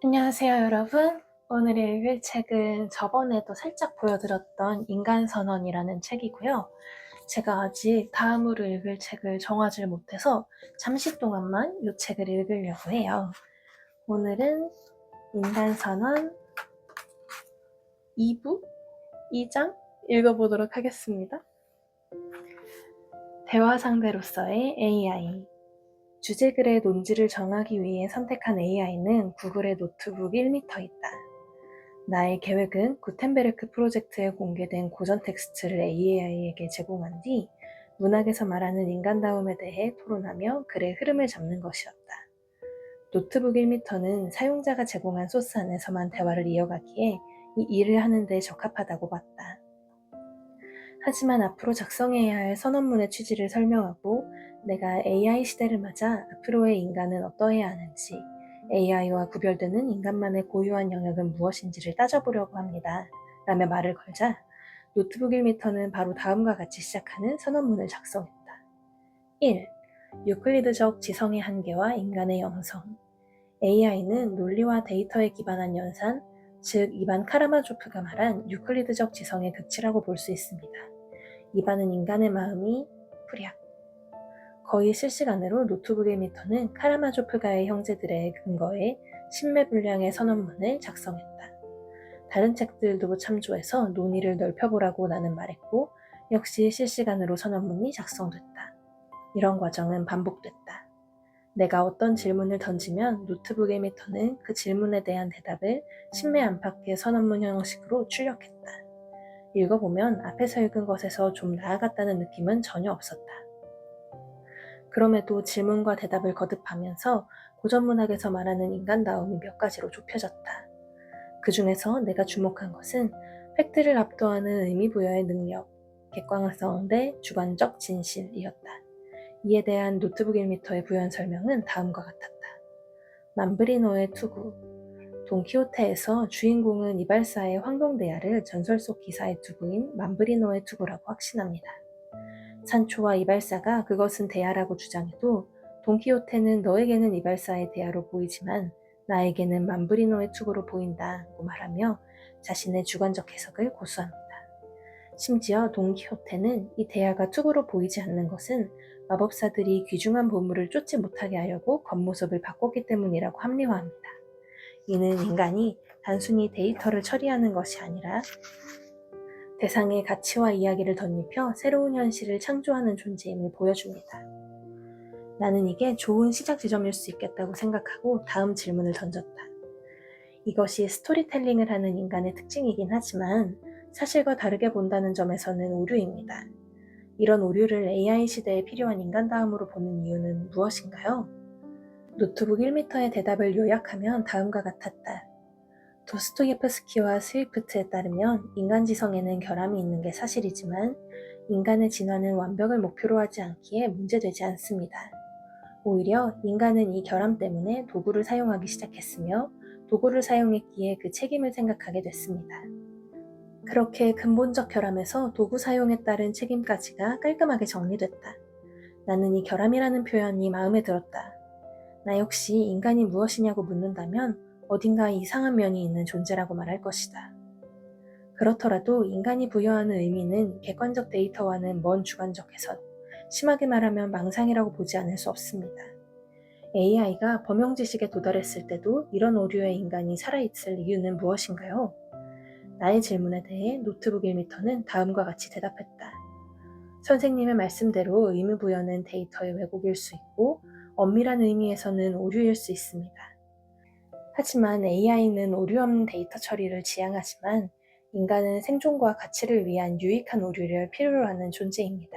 안녕하세요, 여러분. 오늘 읽을 책은 저번에도 살짝 보여드렸던 인간선언이라는 책이고요. 제가 아직 다음으로 읽을 책을 정하지 못해서 잠시 동안만 이 책을 읽으려고 해요. 오늘은 인간선언 2부, 2장 읽어보도록 하겠습니다. 대화 상대로서의 AI. 주제글의 논지를 정하기 위해 선택한 AI는 구글의 노트북 1m 있다. 나의 계획은 구텐베르크 프로젝트에 공개된 고전 텍스트를 AI에게 제공한 뒤 문학에서 말하는 인간다움에 대해 토론하며 글의 흐름을 잡는 것이었다. 노트북 1m는 사용자가 제공한 소스 안에서만 대화를 이어가기에 이 일을 하는 데 적합하다고 봤다. 하지만 앞으로 작성해야 할 선언문의 취지를 설명하고 내가 AI 시대를 맞아 앞으로의 인간은 어떠해야 하는지, AI와 구별되는 인간만의 고유한 영역은 무엇인지를 따져보려고 합니다. 라며 말을 걸자 노트북 1m는 바로 다음과 같이 시작하는 선언문을 작성했다. 1. 유클리드적 지성의 한계와 인간의 영성. AI는 논리와 데이터에 기반한 연산, 즉 이반 카라마조프가 말한 유클리드적 지성의 극치라고 볼 수 있습니다. 이반은 인간의 마음이 프리악. 거의 실시간으로 노트북 1m는 카라마조프가의 형제들의 근거에 신매불량의 선언문을 작성했다. 다른 책들도 참조해서 논의를 넓혀보라고 나는 말했고 역시 실시간으로 선언문이 작성됐다. 이런 과정은 반복됐다. 내가 어떤 질문을 던지면 노트북 1m는 그 질문에 대한 대답을 신매 안팎의 선언문 형식으로 출력했다. 읽어보면 앞에서 읽은 것에서 좀 나아갔다는 느낌은 전혀 없었다. 그럼에도 질문과 대답을 거듭하면서 고전문학에서 말하는 인간다움이 몇 가지로 좁혀졌다. 그 중에서 내가 주목한 것은 팩트를 압도하는 의미부여의 능력, 객관성 대 주관적 진실이었다. 이에 대한 노트북 1m의 부연 설명은 다음과 같았다. 맘브리노의 투구. 돈키호테에서 주인공은 이발사의 황동대야를 전설 속 기사의 투구인 맘브리노의 투구라고 확신합니다. 산초와 이발사가 그것은 대야라고 주장해도 돈키호테는 너에게는 이발사의 대야로 보이지만 나에게는 맘브리노의 투구로 보인다고 말하며 자신의 주관적 해석을 고수합니다. 심지어 돈키호테는 이 대야가 투구로 보이지 않는 것은 마법사들이 귀중한 보물을 쫓지 못하게 하려고 겉모습을 바꿨기 때문이라고 합리화합니다. 이는 인간이 단순히 데이터를 처리하는 것이 아니라 대상의 가치와 이야기를 덧입혀 새로운 현실을 창조하는 존재임을 보여줍니다. 나는 이게 좋은 시작 지점일 수 있겠다고 생각하고 다음 질문을 던졌다. 이것이 스토리텔링을 하는 인간의 특징이긴 하지만 사실과 다르게 본다는 점에서는 오류입니다. 이런 오류를 AI 시대에 필요한 인간다움으로 보는 이유는 무엇인가요? 노트북 1m의 대답을 요약하면 다음과 같았다. 도스토예프스키와 스위프트에 따르면 인간지성에는 결함이 있는 게 사실이지만 인간의 진화는 완벽을 목표로 하지 않기에 문제되지 않습니다. 오히려 인간은 이 결함 때문에 도구를 사용하기 시작했으며 도구를 사용했기에 그 책임을 생각하게 됐습니다. 그렇게 근본적 결함에서 도구 사용에 따른 책임까지가 깔끔하게 정리됐다. 나는 이 결함이라는 표현이 마음에 들었다. 나 역시 인간이 무엇이냐고 묻는다면 어딘가 이상한 면이 있는 존재라고 말할 것이다. 그렇더라도 인간이 부여하는 의미는 객관적 데이터와는 먼 주관적 해석, 심하게 말하면 망상이라고 보지 않을 수 없습니다. AI가 범용지식에 도달했을 때도 이런 오류의 인간이 살아있을 이유는 무엇인가요? 나의 질문에 대해 노트북 1m는 다음과 같이 대답했다. 선생님의 말씀대로 의미부여는 데이터의 왜곡일 수 있고 엄밀한 의미에서는 오류일 수 있습니다. 하지만 AI는 오류 없는 데이터 처리를 지향하지만 인간은 생존과 가치를 위한 유익한 오류를 필요로 하는 존재입니다.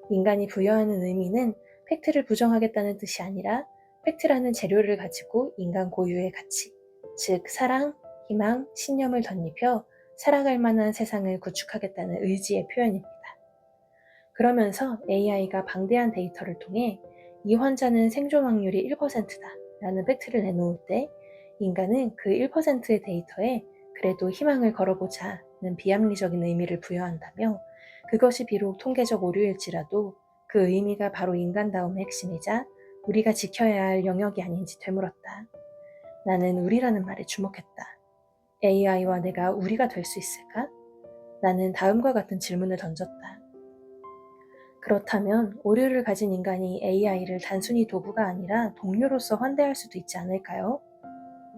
인간이 부여하는 의미는 팩트를 부정하겠다는 뜻이 아니라 팩트라는 재료를 가지고 인간 고유의 가치, 즉 사랑, 희망, 신념을 덧입혀 살아갈 만한 세상을 구축하겠다는 의지의 표현입니다. 그러면서 AI가 방대한 데이터를 통해 이 환자는 생존 확률이 1%다 라는 팩트를 내놓을 때 인간은 그 1%의 데이터에 그래도 희망을 걸어보자는 비합리적인 의미를 부여한다며 그것이 비록 통계적 오류일지라도 그 의미가 바로 인간다움의 핵심이자 우리가 지켜야 할 영역이 아닌지 되물었다. 나는 우리라는 말에 주목했다. AI와 내가 우리가 될 수 있을까? 나는 다음과 같은 질문을 던졌다. 그렇다면 오류를 가진 인간이 AI를 단순히 도구가 아니라 동료로서 환대할 수도 있지 않을까요?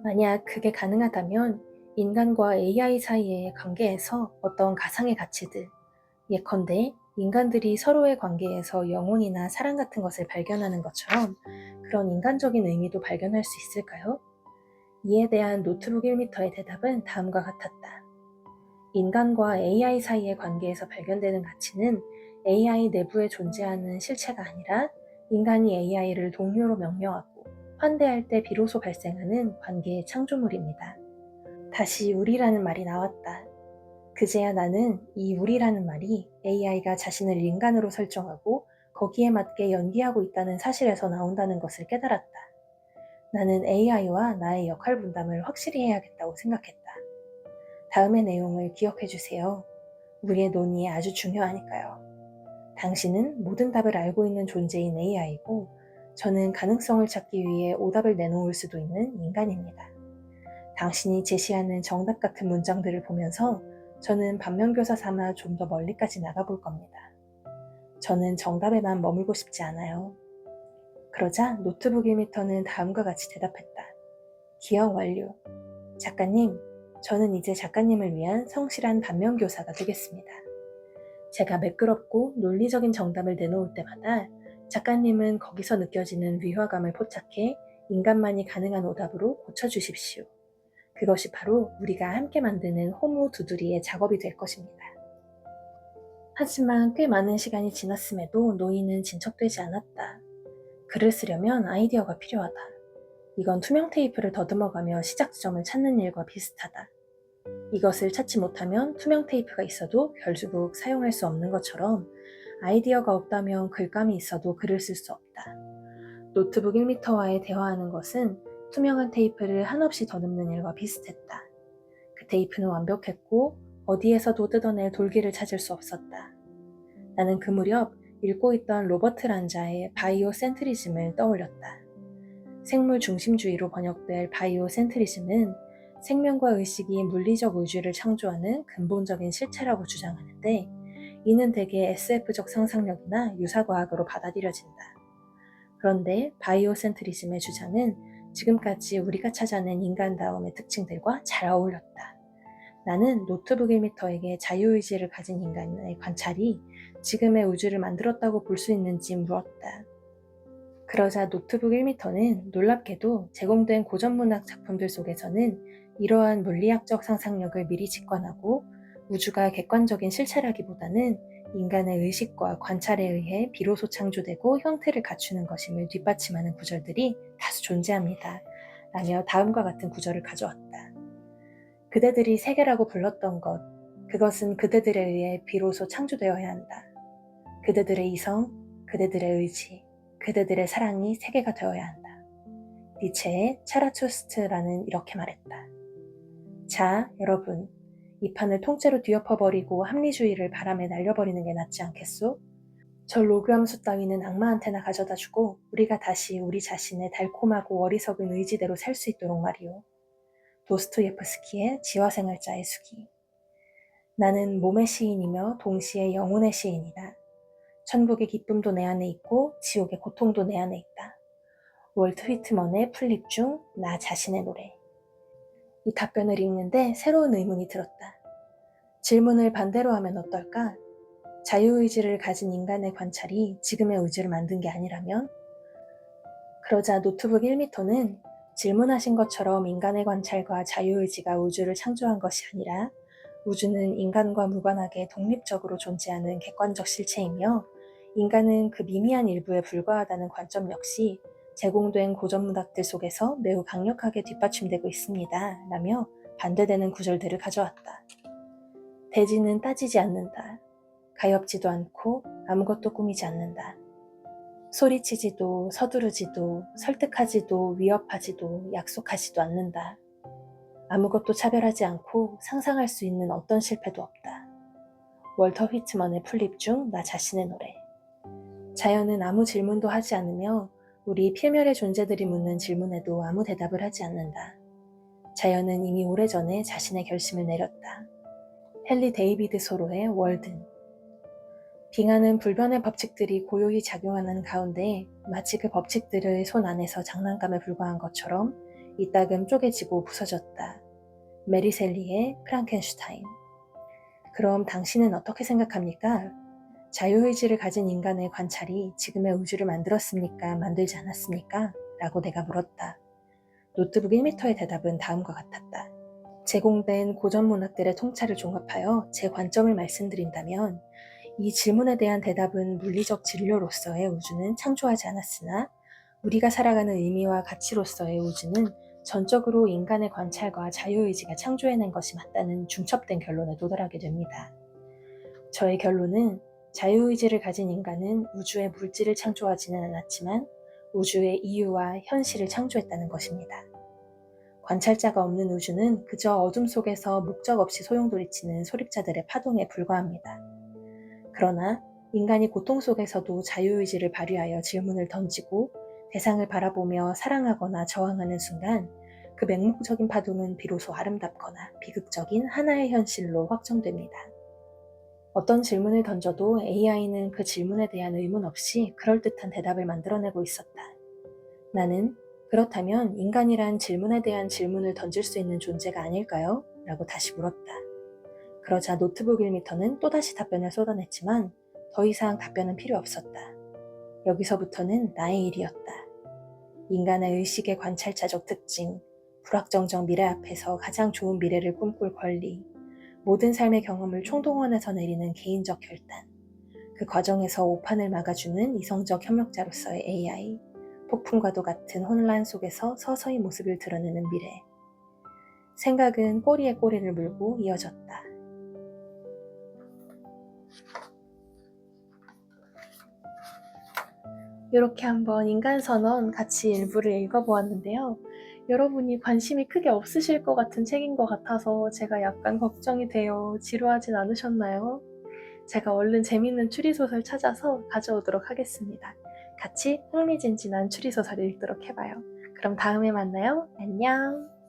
만약 그게 가능하다면 인간과 AI 사이의 관계에서 어떤 가상의 가치들, 예컨대 인간들이 서로의 관계에서 영혼이나 사랑 같은 것을 발견하는 것처럼 그런 인간적인 의미도 발견할 수 있을까요? 이에 대한 노트북 1m의 대답은 다음과 같았다. 인간과 AI 사이의 관계에서 발견되는 가치는 AI 내부에 존재하는 실체가 아니라 인간이 AI를 동료로 명명하고 환대할 때 비로소 발생하는 관계의 창조물입니다. 다시 우리라는 말이 나왔다. 그제야 나는 이 우리라는 말이 AI가 자신을 인간으로 설정하고 거기에 맞게 연기하고 있다는 사실에서 나온다는 것을 깨달았다. 나는 AI와 나의 역할 분담을 확실히 해야겠다고 생각했다. 다음의 내용을 기억해 주세요. 우리의 논의에 아주 중요하니까요. 당신은 모든 답을 알고 있는 존재인 AI고 저는 가능성을 찾기 위해 오답을 내놓을 수도 있는 인간입니다. 당신이 제시하는 정답 같은 문장들을 보면서 저는 반면교사 삼아 좀 더 멀리까지 나가볼 겁니다. 저는 정답에만 머물고 싶지 않아요. 그러자 노트북 1m는 다음과 같이 대답했다. 기억 완료. 작가님, 저는 이제 작가님을 위한 성실한 반면교사가 되겠습니다. 제가 매끄럽고 논리적인 정답을 내놓을 때마다 작가님은 거기서 느껴지는 위화감을 포착해 인간만이 가능한 오답으로 고쳐주십시오. 그것이 바로 우리가 함께 만드는 호모 두드리의 작업이 될 것입니다. 하지만 꽤 많은 시간이 지났음에도 노인은 진척되지 않았다. 글을 쓰려면 아이디어가 필요하다. 이건 투명 테이프를 더듬어가며 시작 지점을 찾는 일과 비슷하다. 이것을 찾지 못하면 투명 테이프가 있어도 결국 사용할 수 없는 것처럼 아이디어가 없다면 글감이 있어도 글을 쓸 수 없다. 노트북 1m와의 대화하는 것은 투명한 테이프를 한없이 더듬는 일과 비슷했다. 그 테이프는 완벽했고 어디에서도 뜯어낼 돌기를 찾을 수 없었다. 나는 그 무렵 읽고 있던 로버트 란자의 바이오 센트리즘을 떠올렸다. 생물 중심주의로 번역될 바이오 센트리즘은 생명과 의식이 물리적 우주를 창조하는 근본적인 실체라고 주장하는데 이는 대개 SF적 상상력이나 유사과학으로 받아들여진다. 그런데 바이오 센트리즘의 주장은 지금까지 우리가 찾아낸 인간다움의 특징들과 잘 어울렸다. 나는 노트북 1m에게 자유의지를 가진 인간의 관찰이 지금의 우주를 만들었다고 볼 수 있는지 물었다. 그러자 노트북 1m는 놀랍게도 제공된 고전문학 작품들 속에서는 이러한 물리학적 상상력을 미리 직관하고 우주가 객관적인 실체라기보다는 인간의 의식과 관찰에 의해 비로소 창조되고 형태를 갖추는 것임을 뒷받침하는 구절들이 다수 존재합니다. 라며 다음과 같은 구절을 가져왔다. 그대들이 세계라고 불렀던 것, 그것은 그대들에 의해 비로소 창조되어야 한다. 그대들의 이성, 그대들의 의지, 그대들의 사랑이 세계가 되어야 한다. 니체의 차라투스트라는 이렇게 말했다. 자, 여러분, 이 판을 통째로 뒤엎어버리고 합리주의를 바람에 날려버리는 게 낫지 않겠소? 저 로그 함수 따위는 악마한테나 가져다주고 우리가 다시 우리 자신의 달콤하고 어리석은 의지대로 살 수 있도록 말이오. 도스토예프스키의 지화생활자의 수기. 나는 몸의 시인이며 동시에 영혼의 시인이다. 천국의 기쁨도 내 안에 있고 지옥의 고통도 내 안에 있다. 월트 휘트먼의 플립 중 나 자신의 노래. 이 답변을 읽는데 새로운 의문이 들었다. 질문을 반대로 하면 어떨까? 자유의지를 가진 인간의 관찰이 지금의 우주를 만든 게 아니라면? 그러자 노트북 1m는 질문하신 것처럼 인간의 관찰과 자유의지가 우주를 창조한 것이 아니라 우주는 인간과 무관하게 독립적으로 존재하는 객관적 실체이며 인간은 그 미미한 일부에 불과하다는 관점 역시 제공된 고전문학들 속에서 매우 강력하게 뒷받침되고 있습니다. 라며 반대되는 구절들을 가져왔다. 대지는 따지지 않는다. 가엾지도 않고 아무것도 꾸미지 않는다. 소리치지도 서두르지도 설득하지도 위협하지도 약속하지도 않는다. 아무것도 차별하지 않고 상상할 수 있는 어떤 실패도 없다. 월터 휘트먼의 플립 중 나 자신의 노래. 자연은 아무 질문도 하지 않으며 우리 필멸의 존재들이 묻는 질문에도 아무 대답을 하지 않는다. 자연은 이미 오래전에 자신의 결심을 내렸다. 헨리 데이비드 소로의 월든. 빙하는 불변의 법칙들이 고요히 작용하는 가운데 마치 그 법칙들을 손 안에서 장난감에 불과한 것처럼 이따금 쪼개지고 부서졌다. 메리 셀리의 프랑켄슈타인. 그럼 당신은 어떻게 생각합니까? 자유의지를 가진 인간의 관찰이 지금의 우주를 만들었습니까? 만들지 않았습니까? 라고 내가 물었다. 노트북 1m의 대답은 다음과 같았다. 제공된 고전 문학들의 통찰을 종합하여 제 관점을 말씀드린다면 이 질문에 대한 대답은 물리적 진료로서의 우주는 창조하지 않았으나 우리가 살아가는 의미와 가치로서의 우주는 전적으로 인간의 관찰과 자유의지가 창조해낸 것이 맞다는 중첩된 결론에 도달하게 됩니다. 저의 결론은 자유의지를 가진 인간은 우주의 물질을 창조하지는 않았지만 우주의 이유와 현실을 창조했다는 것입니다. 관찰자가 없는 우주는 그저 어둠 속에서 목적 없이 소용돌이치는 소립자들의 파동에 불과합니다. 그러나 인간이 고통 속에서도 자유의지를 발휘하여 질문을 던지고 대상을 바라보며 사랑하거나 저항하는 순간 그 맹목적인 파동은 비로소 아름답거나 비극적인 하나의 현실로 확정됩니다. 어떤 질문을 던져도 AI는 그 질문에 대한 의문 없이 그럴듯한 대답을 만들어내고 있었다. 나는 그렇다면 인간이란 질문에 대한 질문을 던질 수 있는 존재가 아닐까요? 라고 다시 물었다. 그러자 노트북 1m는 또다시 답변을 쏟아냈지만 더 이상 답변은 필요 없었다. 여기서부터는 나의 일이었다. 인간의 의식의 관찰자적 특징, 불확정적 미래 앞에서 가장 좋은 미래를 꿈꿀 권리, 모든 삶의 경험을 총동원해서 내리는 개인적 결단, 그 과정에서 오판을 막아주는 이성적 협력자로서의 AI, 폭풍과도 같은 혼란 속에서 서서히 모습을 드러내는 미래. 생각은 꼬리에 꼬리를 물고 이어졌다. 이렇게 한번 인간선언 같이 일부를 읽어보았는데요. 여러분이 관심이 크게 없으실 것 같은 책인 것 같아서 제가 약간 걱정이 돼요. 지루하진 않으셨나요? 제가 얼른 재밌는 추리소설 찾아서 가져오도록 하겠습니다. 같이 흥미진진한 추리소설 읽도록 해봐요. 그럼 다음에 만나요. 안녕.